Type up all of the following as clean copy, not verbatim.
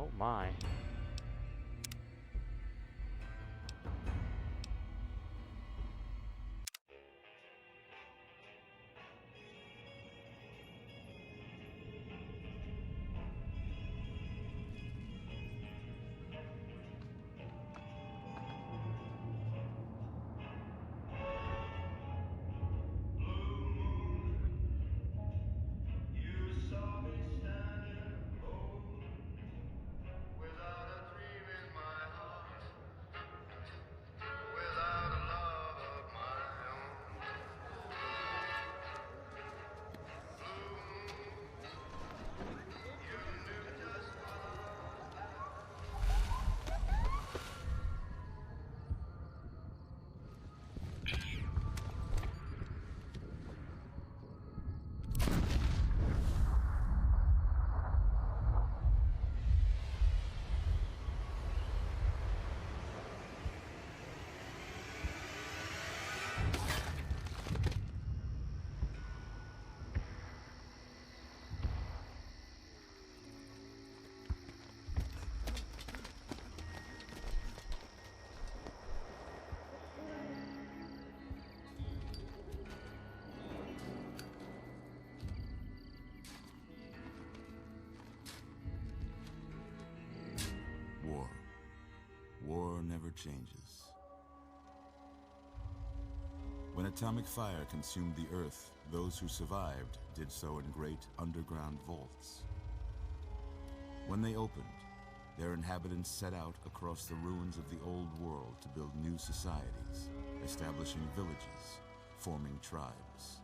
Oh my. You saw me standing alone, without a dream in my heart, without a love of my own. Blue moon, you knew just what I War. War never changes. When atomic fire consumed the Earth, those who survived did so in great underground vaults. When they opened, their inhabitants set out across the ruins of the old world to build new societies, establishing villages, forming tribes.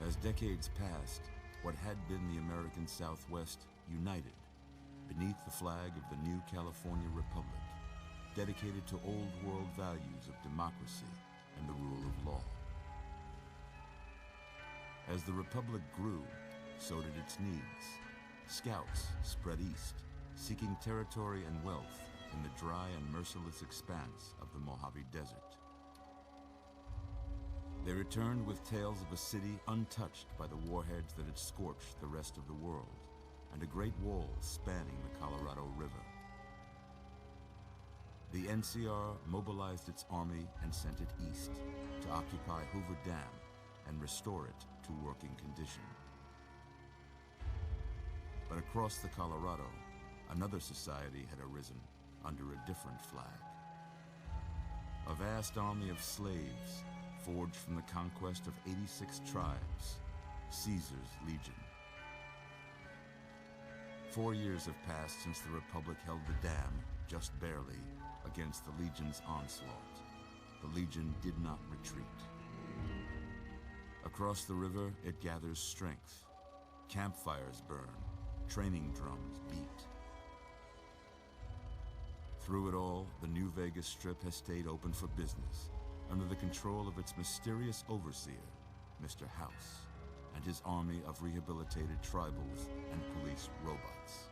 As decades passed, what had been the American Southwest united beneath the flag of the new California Republic, dedicated to old world values of democracy and the rule of law. As the Republic grew, so did its needs. Scouts spread east, seeking territory and wealth in the dry and merciless expanse of the Mojave Desert. They returned with tales of a city untouched by the warheads that had scorched the rest of the world, and a great wall spanning the Colorado River. The NCR mobilized its army and sent it east to occupy Hoover Dam and restore it to working condition. But across the Colorado, another society had arisen under a different flag. A vast army of slaves forged from the conquest of 86 tribes, Caesar's Legion. 4 years have passed since the Republic held the dam, just barely, against the Legion's onslaught. The Legion did not retreat. Across the river, it gathers strength. Campfires burn, training drums beat. Through it all, the New Vegas Strip has stayed open for business, under the control of its mysterious overseer, Mr. House, and his army of rehabilitated tribals and police robots.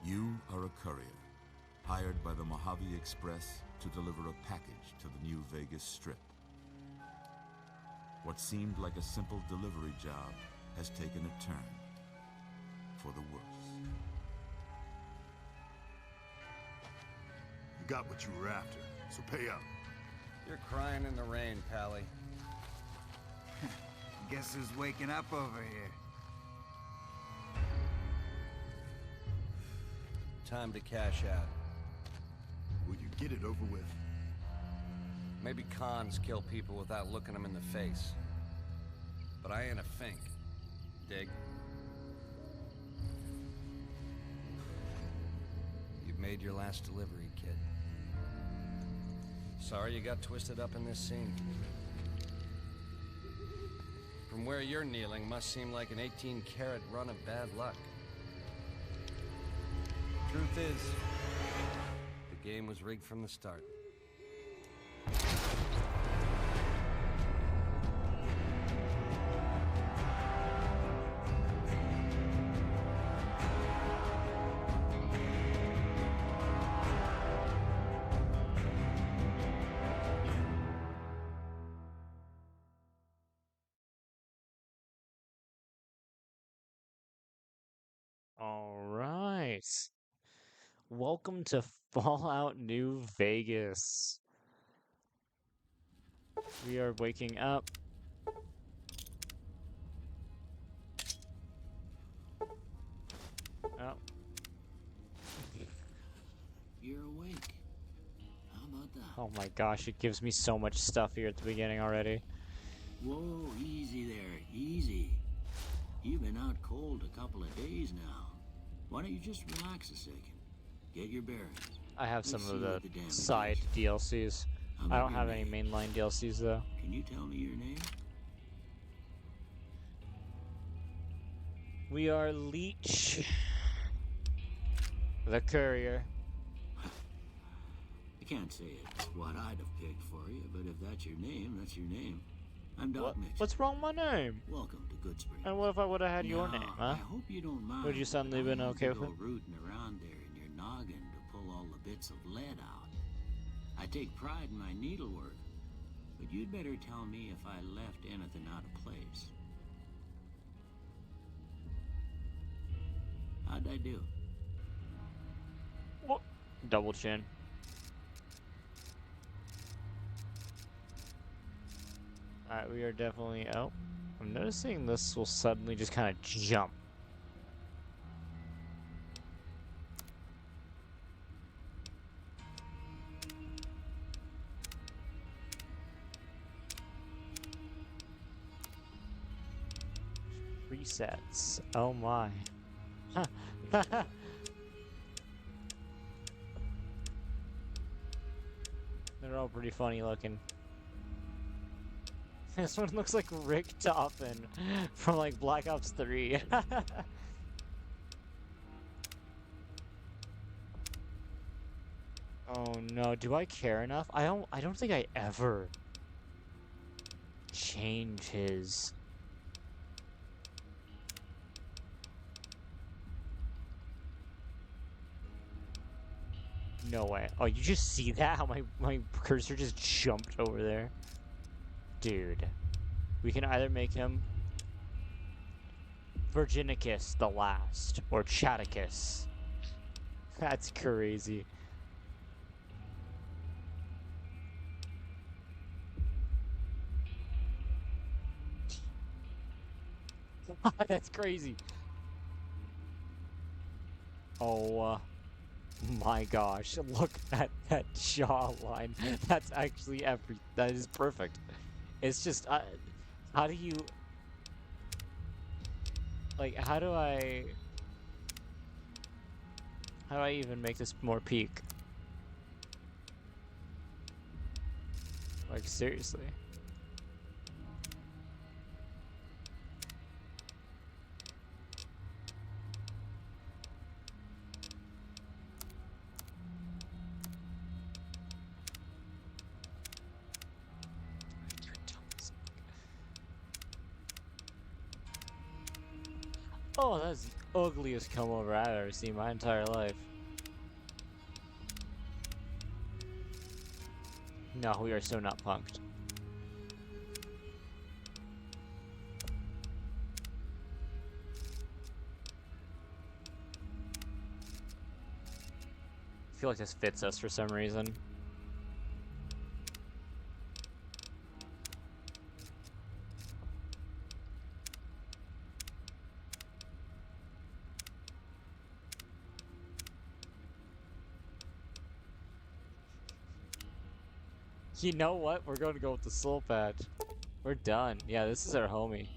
You are a courier, hired by the Mojave Express to deliver a package to the New Vegas Strip. What seemed like a simple delivery job has taken a turn for the worse. You got what you were after, so pay up. You're crying in the rain, Pally. Guess who's waking up over here? Time to cash out. Will you get it over with? Maybe cons kill people without looking them in the face. But I ain't a fink. Dig? You've made your last delivery, kid. Sorry you got twisted up in this scene. From where you're kneeling must seem like an 18-carat run of bad luck. Truth is, the game was rigged from the start. All right. Welcome to Fallout New Vegas. We are waking up. Oh, You're awake. How about that? oh my gosh, it gives me so much stuff here at the beginning already. Whoa, easy there, easy. You've been out cold a couple of days now. Why don't you just relax a second? Get your bearings. I have Let's some see of the what damage side is. DLCs. How I about don't your have any name? mainline DLCs though. Can you tell me your name? We are Leech, the courier. I can't say it's what I'd have picked for you, but if that's your name, that's your name. I'm Doc Mitchell. What's wrong with my name? Welcome to Goodsprings. And what if I would have had your Now, name, huh? I hope you don't mind. Would you suddenly but been I had okay to with go it? rooting around there in your noggin to pull all the bits of lead out. I take pride in my needlework, but you'd better tell me if I left anything out of place. How'd I do? What? Double chin. Alright, we are definitely out. I'm noticing this will suddenly just kind of jump. Presets. Oh my. They're all pretty funny looking. This one looks like Rick Toppin from like Black Ops 3. Oh no, do I care enough? I don't think I ever change his. No way. Oh, you just see that? How my cursor just jumped over there? Dude. We can either make him Virginicus the Last or Chaticus. That's crazy. That's crazy. Oh my gosh, look at that jawline. That's actually that is perfect. It's just, how do you, like, how do I even make this more peak? Like, seriously. Oh, that's the ugliest come over I've ever seen in my entire life. No, we are so not punked. I feel like this fits us for some reason. You know what? We're going to go with the soul patch. We're done. Yeah, this is our homie.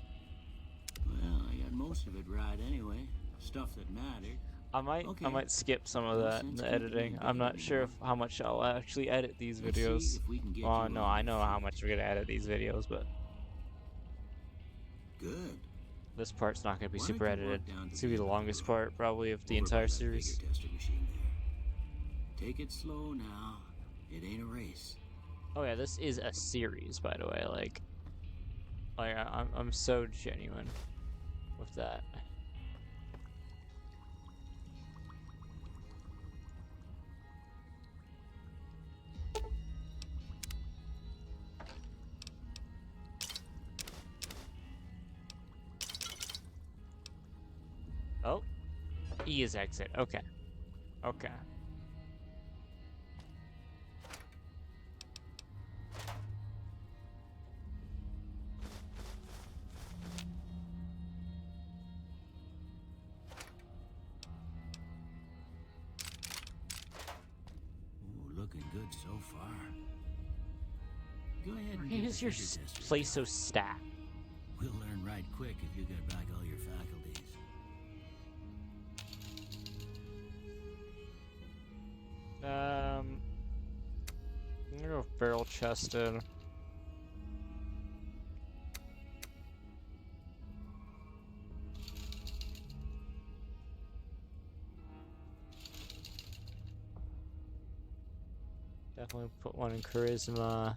Well, I got most of it right anyway. Stuff that mattered. I might skip some of that in the editing. I'm not sure how much I'll actually edit these Let's see videos. if we can get Oh you no, on I your know how feet. much we're gonna edit these videos, but Good. this part's not gonna be Why super don't you walk edited. down to It's gonna be the end of longest room, part probably of the over by entire that series. figure tester machine there. Take it slow now. It ain't a race. Oh yeah, this is a series, by the way. Like I'm so genuine with that. Oh. E is exit. Okay. Okay. Ooh, looking good so far. Go ahead and Why give is the your figure test a place go. so stacked? We'll learn right quick if you get back all your faculties. I'm gonna go barrel chested. Definitely put one in charisma.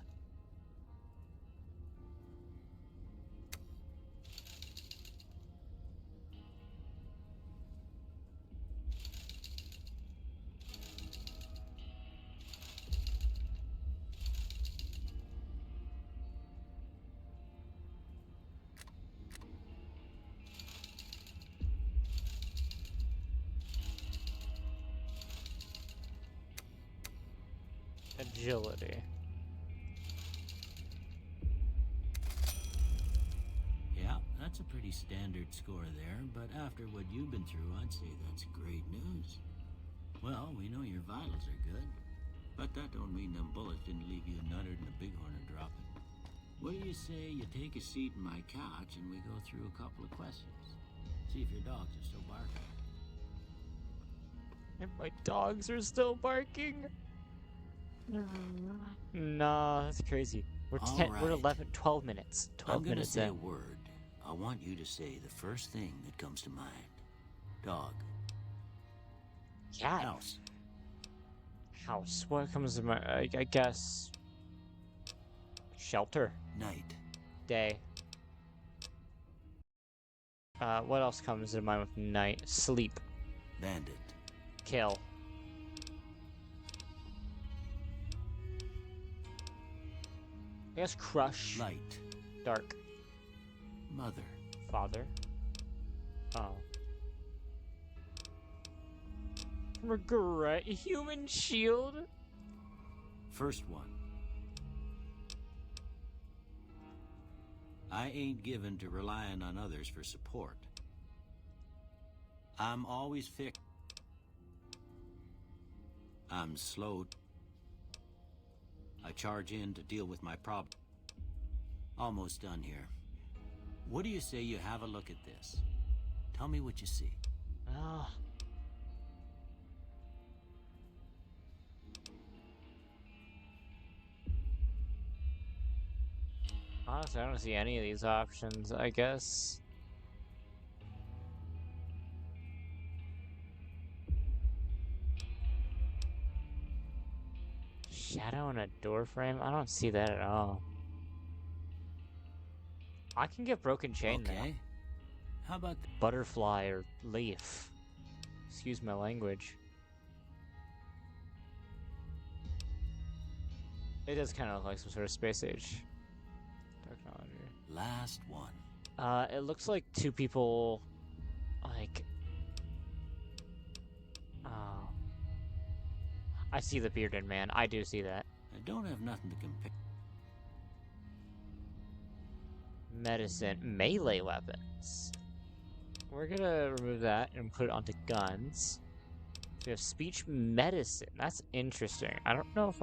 Agility. Yeah, that's a pretty standard score there, but after what you've been through, I'd say that's great news. Well, we know your vitals are good, but that don't mean them bullets didn't leave you nuttered and a bighorn are dropping. What do you say you take a seat in my couch and we go through a couple of questions? See if your dogs are still barking. And my dogs are still barking. Nah, that's crazy. We're All 10, we're right. 11, 12 minutes. 12 I'm gonna minutes say in. a word. I want you to say the first thing that comes to mind. Dog. Cat. House. House. What comes to my? I guess. Shelter. Night. Day. What else comes to mind with night? Sleep. Bandit. Kill. I guess crush. Light. Dark. Mother. Father. Oh. Regret. Human shield. First one. I ain't given to relying on others for support. I'm always fixed. I'm slow. I charge in to deal with my problem. Almost done here. What do you say you have a look at this? Tell me what you see. Ah. Honestly, I don't see any of these options, I guess. Shadow in a door frame? I don't see that at all. I can get broken chain now. Okay. How about Butterfly or leaf. Excuse my language. It does kind of look like some sort of space age technology. last one? It looks like two people, like, oh, I see the bearded man. I do see that. I don't have nothing to compare. Medicine, melee weapons. We're gonna remove that and put it onto guns. We have speech medicine. That's interesting. I don't know if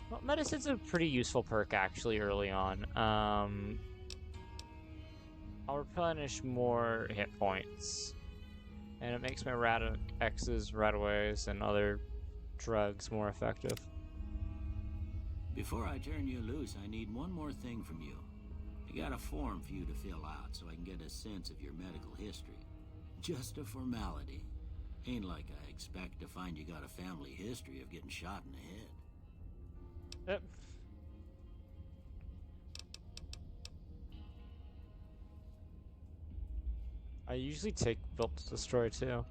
well, medicine's a pretty useful perk actually early on. I'll replenish more hit points. And it makes my X's, Rataways, and other drugs more effective. Before I turn you loose, I need one more thing from you. I got a form for you to fill out so I can get a sense of your medical history. Just a formality. Ain't like I expect to find you got a family history of getting shot in the head. Yep. I usually take Built to Destroy too.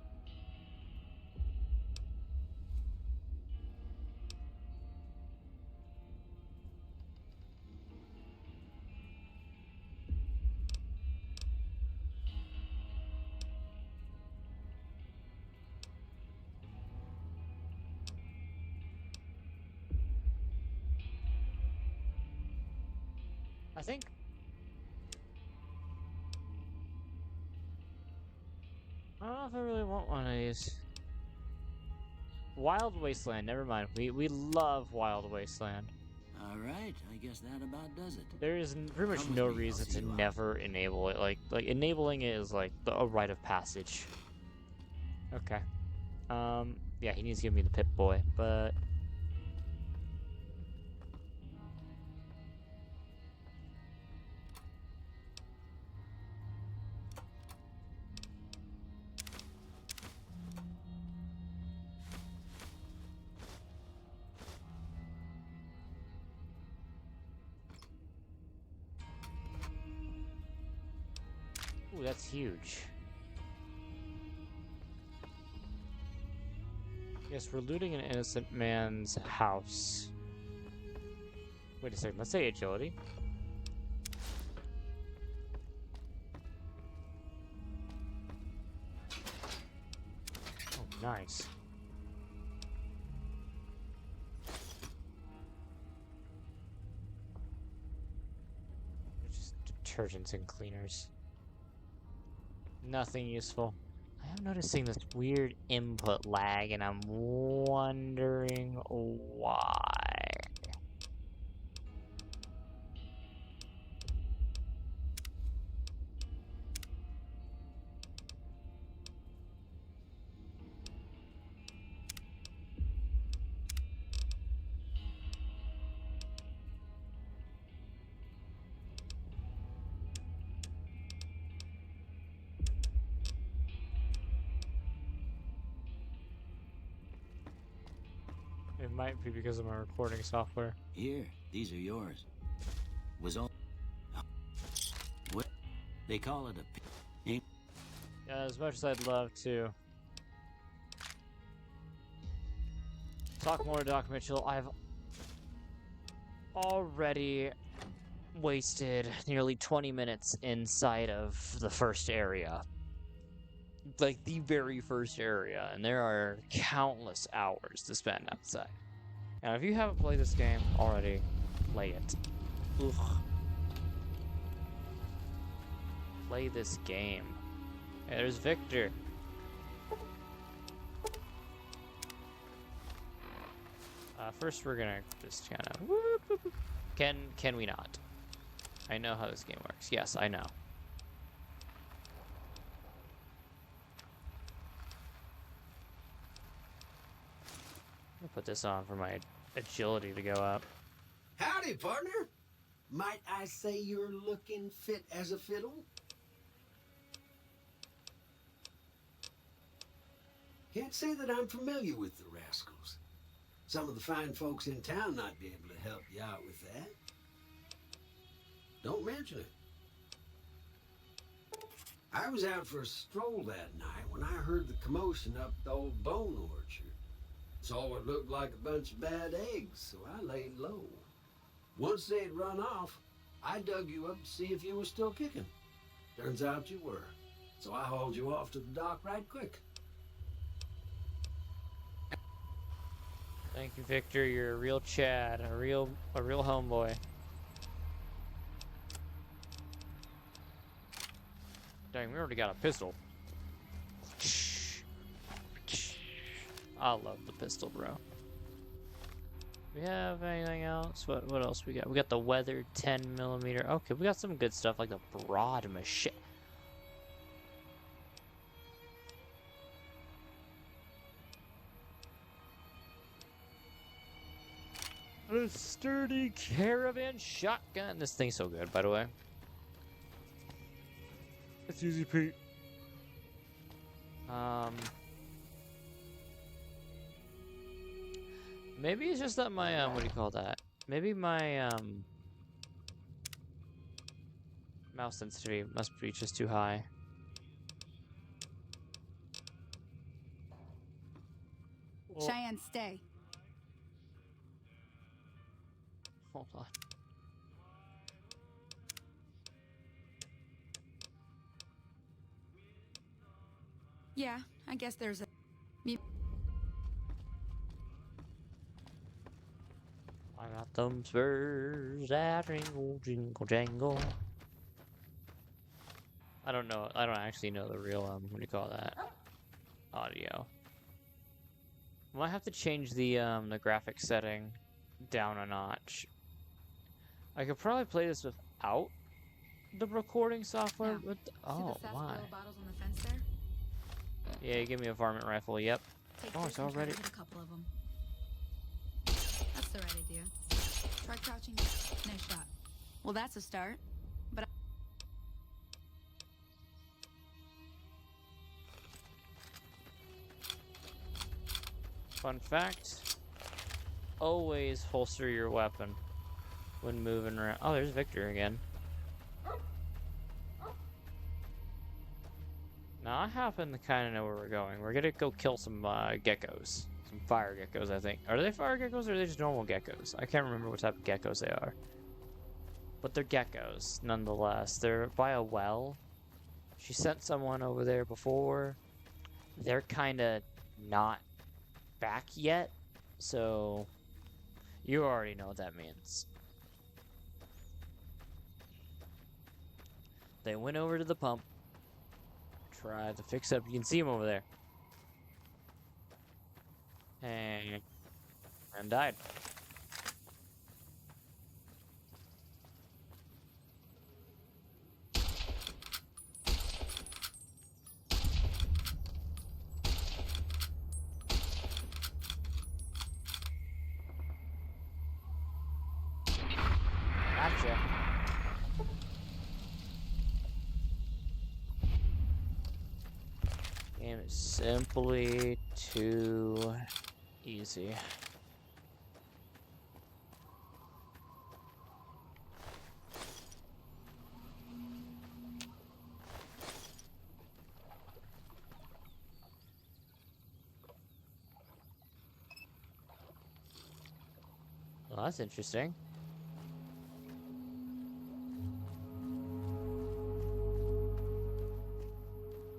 I think... I don't know if I really want one of these. Wild Wasteland, never mind. We love Wild Wasteland. All right, I guess that about does it. There is pretty much Come with no me, I'll reason see to you out. never enable it. Like enabling it is like a rite of passage. Okay. Yeah, he needs to give me the Pip-Boy, but... Ooh, that's huge. Yes, we're looting an innocent man's house. Wait a second, let's say agility. Oh, nice. It's just detergents and cleaners. Nothing useful. I am noticing this weird input lag, and I'm wondering why. It might be because of my recording software. Here, these are yours. Was all. What? They call it a. Ain't. Yeah, as much as I'd love to talk more to Doc Mitchell, I've already wasted nearly 20 minutes inside of the first area. Like, the very first area, and there are countless hours to spend outside. And if you haven't played this game already, play it. Ugh. Play this game. Hey, there's Victor. First we're gonna just kind of... Can we not? I know how this game works. Yes, I know. I'll put this on for my agility to go up. Howdy, partner. Might I say you're looking fit as a fiddle? Can't say that I'm familiar with the rascals. Some of the fine folks in town might be able to help you out with that. Don't mention it. I was out for a stroll that night when I heard the commotion up the old bone orchard. Saw what looked like a bunch of bad eggs, so I laid low. Once they'd run off, I dug you up to see if you were still kicking. Turns out you were, so I hauled you off to the dock right quick. Thank you, Victor. You're a real Chad, a real homeboy. Dang, we already got a pistol. I love the pistol, bro. We have anything else? What else we got? We got the weathered 10mm. Okay, we got some good stuff like the broad machete. A sturdy caravan shotgun. This thing's so good, by the way. It's easy, Pete. Maybe it's just that my, what do you call that? Maybe my, mouse sensitivity must be just too high. Well, Cheyenne, stay. hold on. Yeah, I guess there's a... I got Them spurs that jingle, jingle, jangle. I don't know. I don't actually know the real, what do you call that? Audio. Might have to change the graphic setting down a notch. I could probably play this without the recording software, Now, but see oh the my. sarsaparilla bottles on the fence there? Yeah, you give me a varmint rifle. Yep. Take Oh, this it's and try to already. hit a couple of them. That's the right idea. Try crouching. Nice shot. Well, that's a start. But Fun fact: always holster your weapon when moving around. Oh, there's Victor again. Now I happen to kind of know where we're going. We're gonna go kill some geckos. Some fire geckos, I think. Are they fire geckos or are they just normal geckos? I can't remember what type of geckos they are. But they're geckos, nonetheless. They're by a well. She sent someone over there before. They're kind of not back yet, so you already know what that means. They went over to the pump. Tried to fix up. You can see him over there. And died. Gotcha. Game is simply too easy. Well, that's interesting.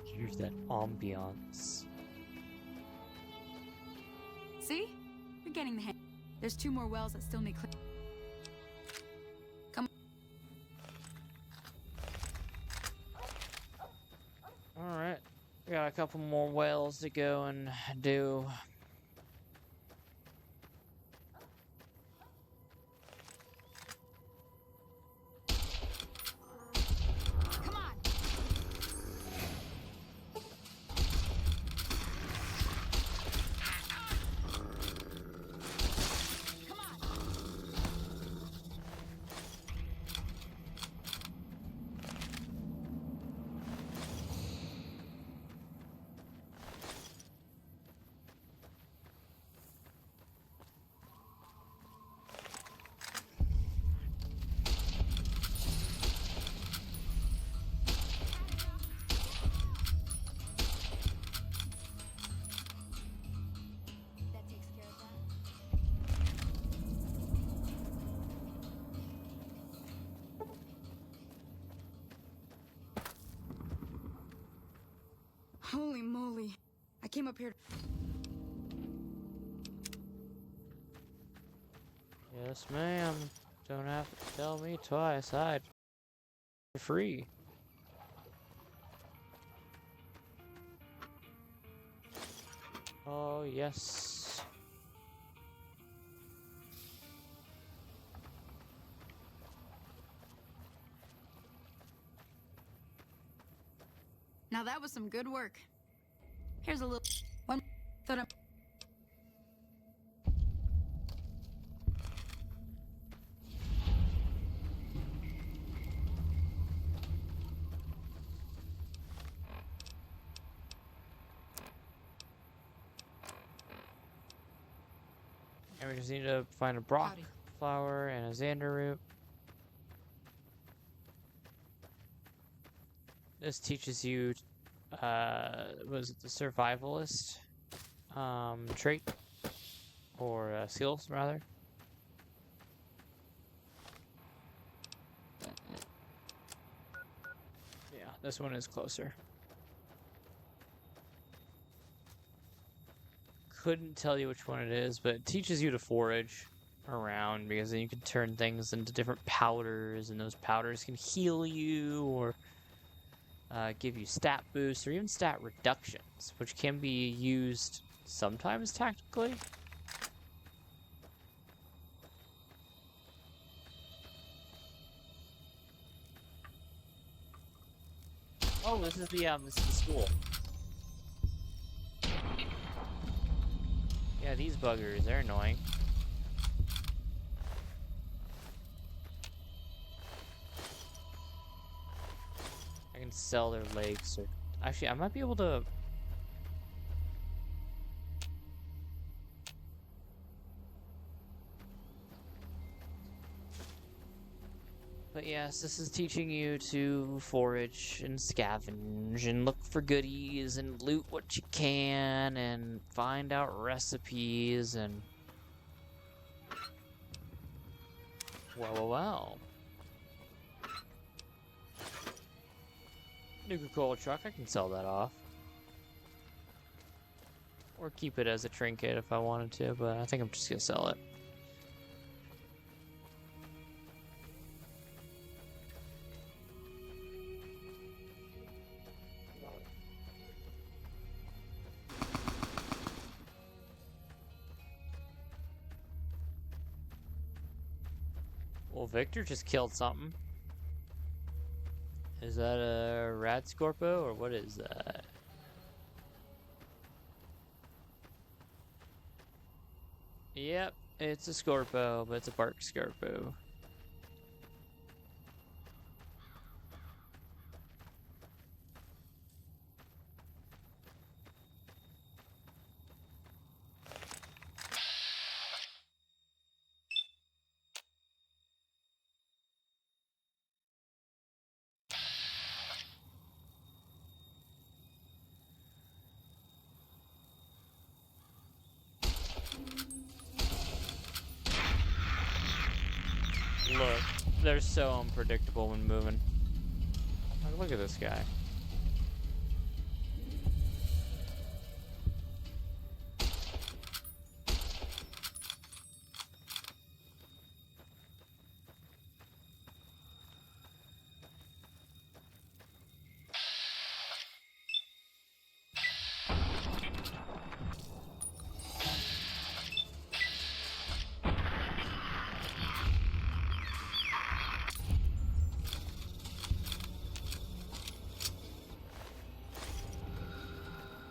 Here's that ambiance. see? You're getting the hang. There's 2 more wells that still need clean. Come Alright. We got a couple more wells to go and do. Come on. Come on. That takes care of that. Holy moly. I came up here. Yes, ma'am. Don't have to tell me twice. I'd for free. Oh, yes. Now that was some good work. Here's a little one. Thought I'm. And we just need to find a Brock Howdy. flower and a Xander root. This teaches you, was it the survivalist trait? Or skills, rather. Yeah, this one is closer. Couldn't tell you which one it is, but it teaches you to forage. around, because then you can turn things into different powders, and those powders can heal you or give you stat boosts or even stat reductions, which can be used sometimes tactically. Oh, this is the school. Yeah, these buggers, they're annoying. I can sell their legs, or actually, I might be able to. But yes, this is teaching you to forage and scavenge and look for goodies and loot what you can and find out recipes and... Well. Nuka-Cola truck, I can sell that off. Or keep it as a trinket if I wanted to, but I think I'm just gonna sell it. Well, Victor just killed something. Is that a rat scorpo or what is that? Yep, it's a scorpo, but it's a bark scorpo. Look, they're so unpredictable when moving. Like, look at this guy.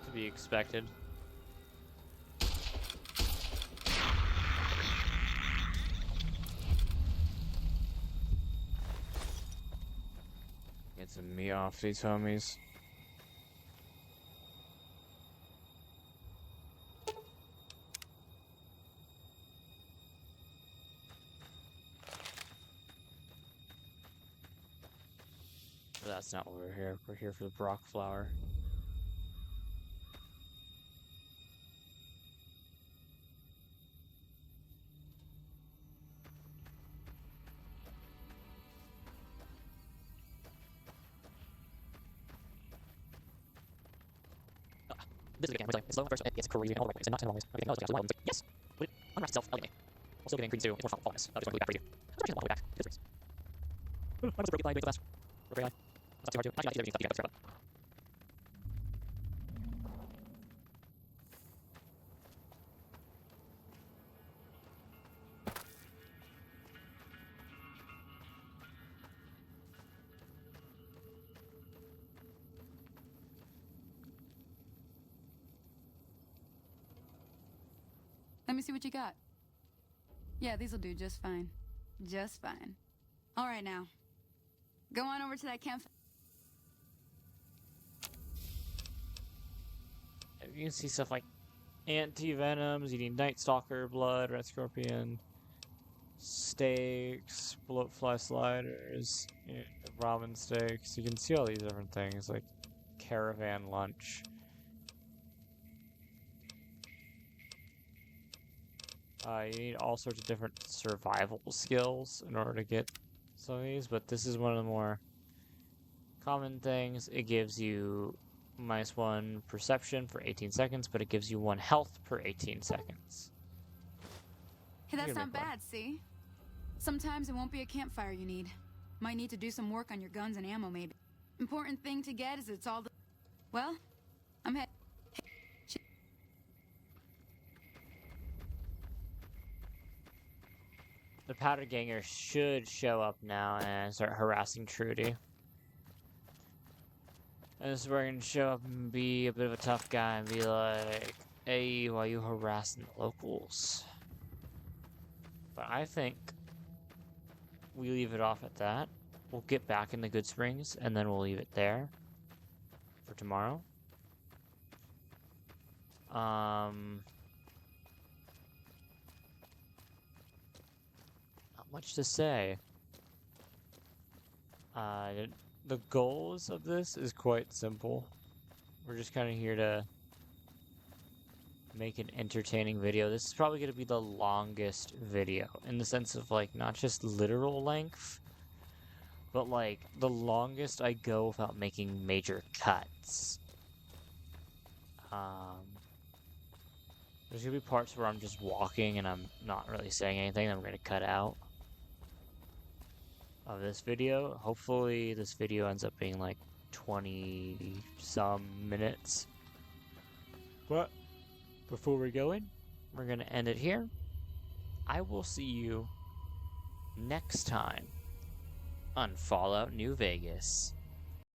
To be expected. Get some meat off these homies. But that's not what we're here. We're here for the Brock flower. This is a game where it's slow at first, it's crazy all the right ways, and not in all ways. Everything else is wild, and yes! But it unwraps itself elegantly. While still getting green too, it's more fallenness. That is going to be back for you. It's actually a long way back. It's race. I must have broken eye doing so fast. Broken eye. That's not too hard to. Actually, I think everything's stuff together. Let me see what you got. Yeah, these'll do just fine. Just fine. All right, now. Go on over to that campfire. You can see stuff like anti-venoms, you need Night Stalker, blood, red scorpion, steaks, bloatfly sliders, ramen steaks. You can see all these different things like caravan lunch. You need all sorts of different survival skills in order to get some of these, but this is one of the more common things. It gives you -1 perception for 18 seconds, but it gives you 1 health per 18 seconds. Hey, that's You're not gonna make bad, see? Sometimes it won't be a campfire you need. Might need to do some work on your guns and ammo, maybe. Important thing to get is it's all the... Well, I'm head... The powder ganger should show up now and start harassing Trudy. And this is where we're gonna show up and be a bit of a tough guy and be like, hey, why are you harassing the locals? But I think we leave it off at that. We'll get back in the Good Springs and then we'll leave it there for tomorrow. Not much to say. The goals of this is quite simple. We're just kind of here to make an entertaining video. This is probably going to be the longest video in the sense of like not just literal length, but like the longest I go without making major cuts. There's gonna be parts where I'm just walking and I'm not really saying anything that I'm gonna cut out of this video. Hopefully this video ends up being like 20 some minutes. But before we go in, we're gonna end it here. I will see you next time on Fallout New Vegas.